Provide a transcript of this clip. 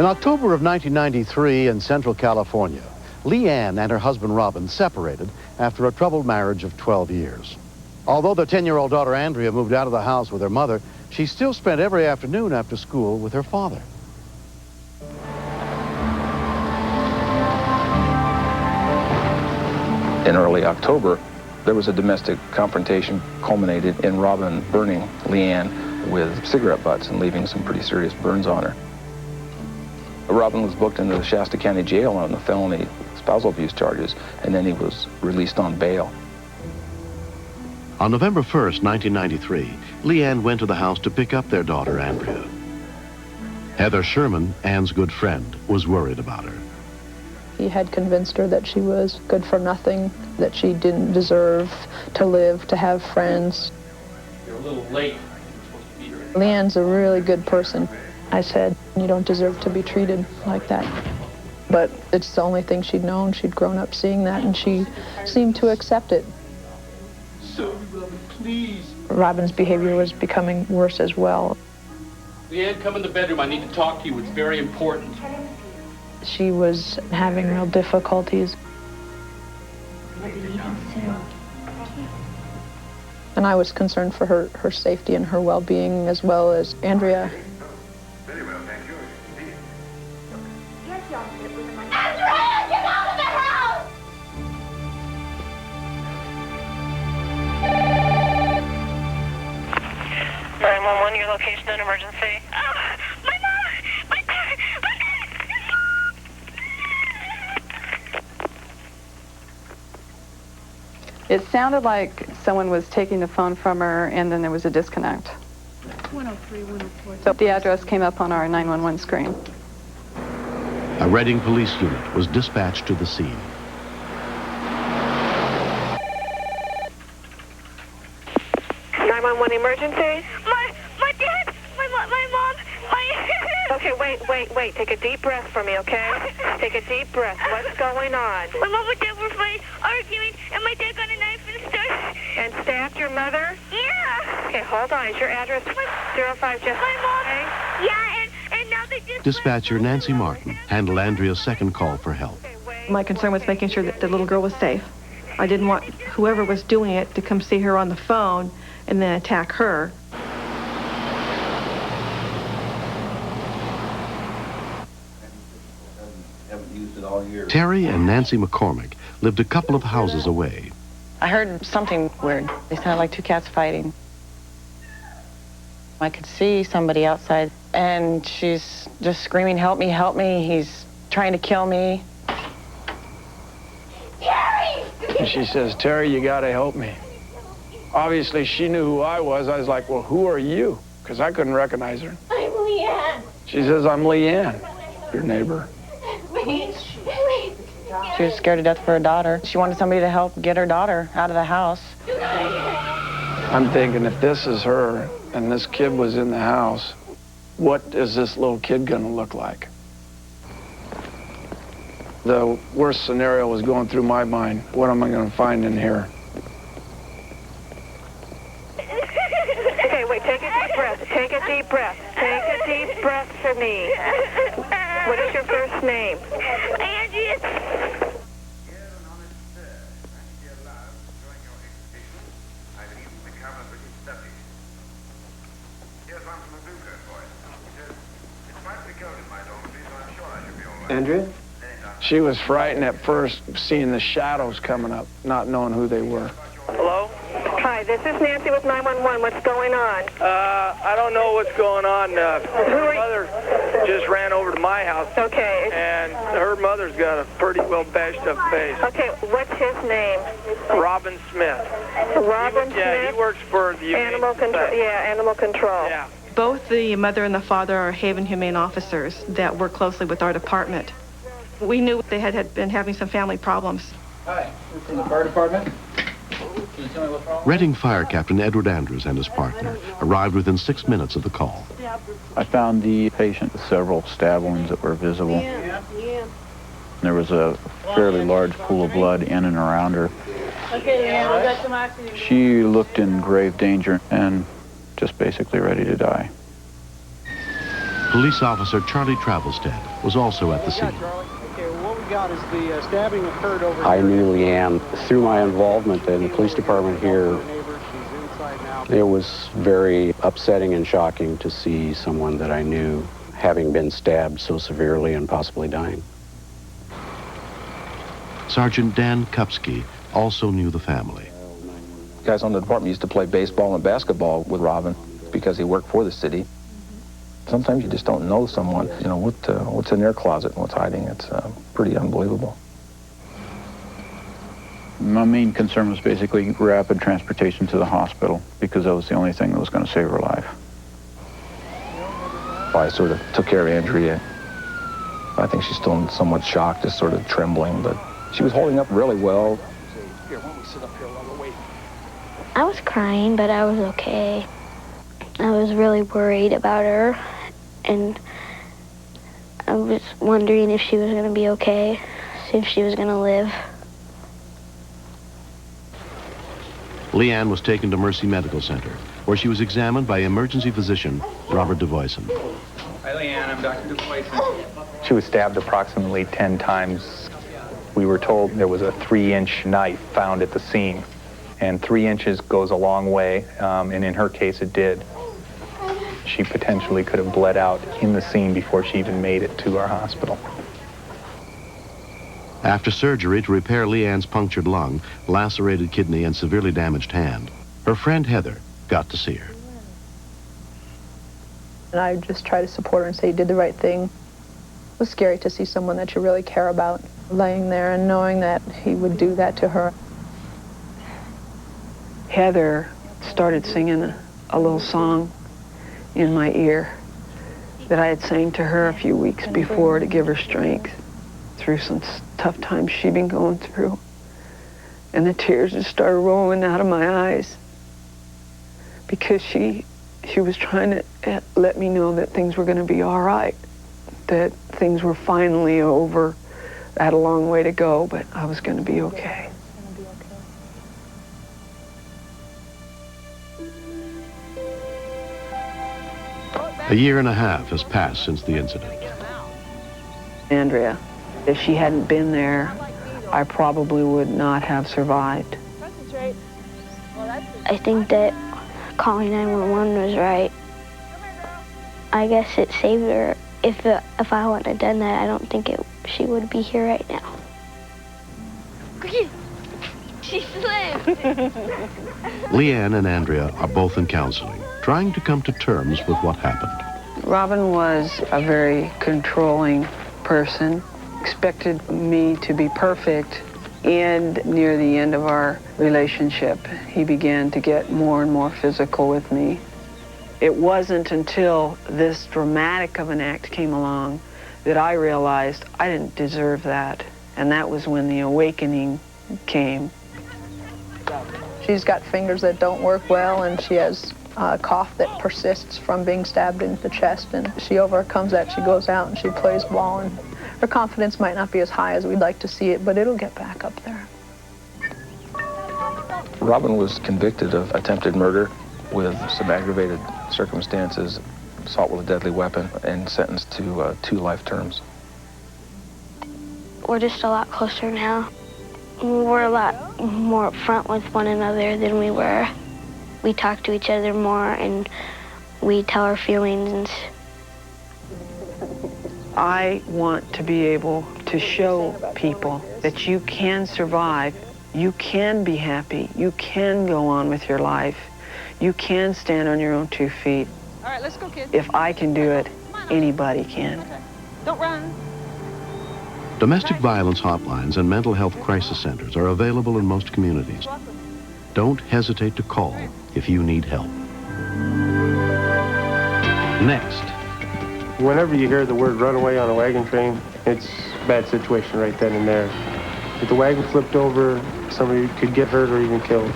In October of 1993 in Central California, Leanne and her husband Robin separated after a troubled marriage of 12 years. Although their 10-year-old daughter Andrea moved out of the house with her mother, she still spent every afternoon after school with her father. In early October, there was a domestic confrontation culminated in Robin burning Leanne with cigarette butts and leaving some pretty serious burns on her. Robin was booked into the Shasta County Jail on the felony spousal abuse charges, and then he was released on bail. On November 1st, 1993, Leanne went to the house to pick up their daughter, Andrea. Heather Sherman, Ann's good friend, was worried about her. He had convinced her that she was good for nothing, that she didn't deserve to live, to have friends. You're a little late. Leanne's a really good person. I said, you don't deserve to be treated like that. But it's the only thing she'd known. She'd grown up seeing that, and she seemed to accept it. So, Robin, please. Robin's behavior was becoming worse as well. Leanne, come in the bedroom. I need to talk to you. It's very important. She was having real difficulties. And I was concerned for her safety and her well-being, as well as Andrea. Very well, thank you. Andrea, get out of the house! 911, your location and emergency. My mom! My dad! It sounded like someone was taking the phone from her, and then there was a disconnect. 103, 104. So the address came up on our 911 screen. A Reading police unit was dispatched to the scene. Emergency? My dad, my mom, Okay, wait. Take a deep breath for me, okay? Take a deep breath. What's going on? My mom and dad were fighting, arguing, and my dad got a knife and started. And stabbed your mother? Yeah. Okay, hold on. Is your address 05 just... My mom. Okay? Yeah, and now they just... Dispatcher Nancy Martin handled Andrea's second call for help. My concern was making sure that the little girl was safe. I didn't want whoever was doing it to come see her on the phone and then attack her. Terry and Nancy McCormick lived a couple of houses away. I heard something weird. They sounded like two cats fighting. I could see somebody outside, and she's just screaming, help me, he's trying to kill me. Terry! And she says, Terry, you gotta help me. Obviously, she knew who I was. I was like, well, who are you? Because I couldn't recognize her. I'm Leanne. She says, I'm Leanne, your neighbor. Wait. She was scared to death for her daughter. She wanted somebody to help get her daughter out of the house. I'm thinking, if this is her and this kid was in the house, what is this little kid gonna look like? The worst scenario was going through my mind. What am I gonna find in here? Okay, wait, take a deep breath. Take a deep breath. Take a deep breath for me. What is your first name? Andrea. Andrea? She was frightened at first, seeing the shadows coming up, not knowing who they were. Hello? Hi, this is Nancy with 911. What's going on? I don't know what's going on. Her mother just ran over to my house. Okay. And her mother's got a pretty well bashed up face. Okay, what's his name? Robin Smith. Robin Smith? Yeah, he works for the Animal Control. Yeah, Animal Control. Yeah. Both the mother and the father are Haven Humane officers that work closely with our department. We knew they had been having some family problems. Hi, we're from the fire department. Can you tell me what's wrong? Reading Fire Captain Edward Andrews and his partner arrived within 6 minutes of the call. I found the patient with several stab wounds that were visible. There was a fairly large pool of blood in and around her. She looked in grave danger and just basically ready to die. Police officer Charlie Travelstead was also at the scene. What we got is the stabbing occurred over I knew Leanne through my involvement in the police department here. It was very upsetting and shocking to see someone that I knew having been stabbed so severely and possibly dying. Sergeant Dan Kupski also knew the family. Guys on the department used to play baseball and basketball with Robin because he worked for the city. Sometimes you just don't know someone, you know, what's in their closet and what's hiding. It's pretty unbelievable. My main concern was basically rapid transportation to the hospital because that was the only thing that was going to save her life. I sort of took care of Andrea. I think she's still somewhat shocked, just sort of trembling, but she was holding up really well. I was crying, but I was okay. I was really worried about her, and I was wondering if she was going to be okay, if she was going to live. Leanne was taken to Mercy Medical Center, where she was examined by emergency physician Robert DeVoyson. Hi, Leanne. I'm Dr. DeVoyson. She was stabbed approximately 10 times. We were told there was a 3-inch knife found at the scene, and 3 inches goes a long way, and in her case, it did. She potentially could have bled out in the scene before she even made it to our hospital. After surgery to repair Leanne's punctured lung, lacerated kidney, and severely damaged hand, her friend Heather got to see her. And I just try to support her and say you did the right thing. It was scary to see someone that you really care about laying there and knowing that he would do that to her. Heather started singing a little song in my ear that I had sang to her a few weeks before to give her strength through some tough times she'd been going through. And the tears just started rolling out of my eyes because she was trying to let me know that things were going to be all right, that things were finally over. I had a long way to go, but I was going to be okay. A year and a half has passed since the incident. Andrea, if she hadn't been there, I probably would not have survived. I think that calling 911 was right. I guess it saved her. If I wouldn't have done that, I don't think she would be here right now. She slipped. Leanne and Andrea are both in counseling, trying to come to terms with what happened. Robin was a very controlling person, expected me to be perfect, and near the end of our relationship, he began to get more and more physical with me. It wasn't until this dramatic of an act came along that I realized I didn't deserve that, and that was when the awakening came. She's got fingers that don't work well, and she has a cough that persists from being stabbed in the chest, and she overcomes that. She goes out and she plays ball, and her confidence might not be as high as we'd like to see it, but it'll get back up there. Robin was convicted of attempted murder with some aggravated circumstances, assault with a deadly weapon, and sentenced to 2 life terms. We're just a lot closer now. We're a lot more upfront with one another than we were. We talk to each other more, and we tell our feelings. I want to be able to show people that you can survive, you can be happy, you can go on with your life, you can stand on your own 2 feet. All right, let's go, kids. If I can do it, anybody can. Okay. Don't run. Domestic violence hotlines and mental health crisis centers are available in most communities. Don't hesitate to call if you need help. Next. Whenever you hear the word runaway on a wagon train, it's a bad situation right then and there. If the wagon flipped over, somebody could get hurt or even killed.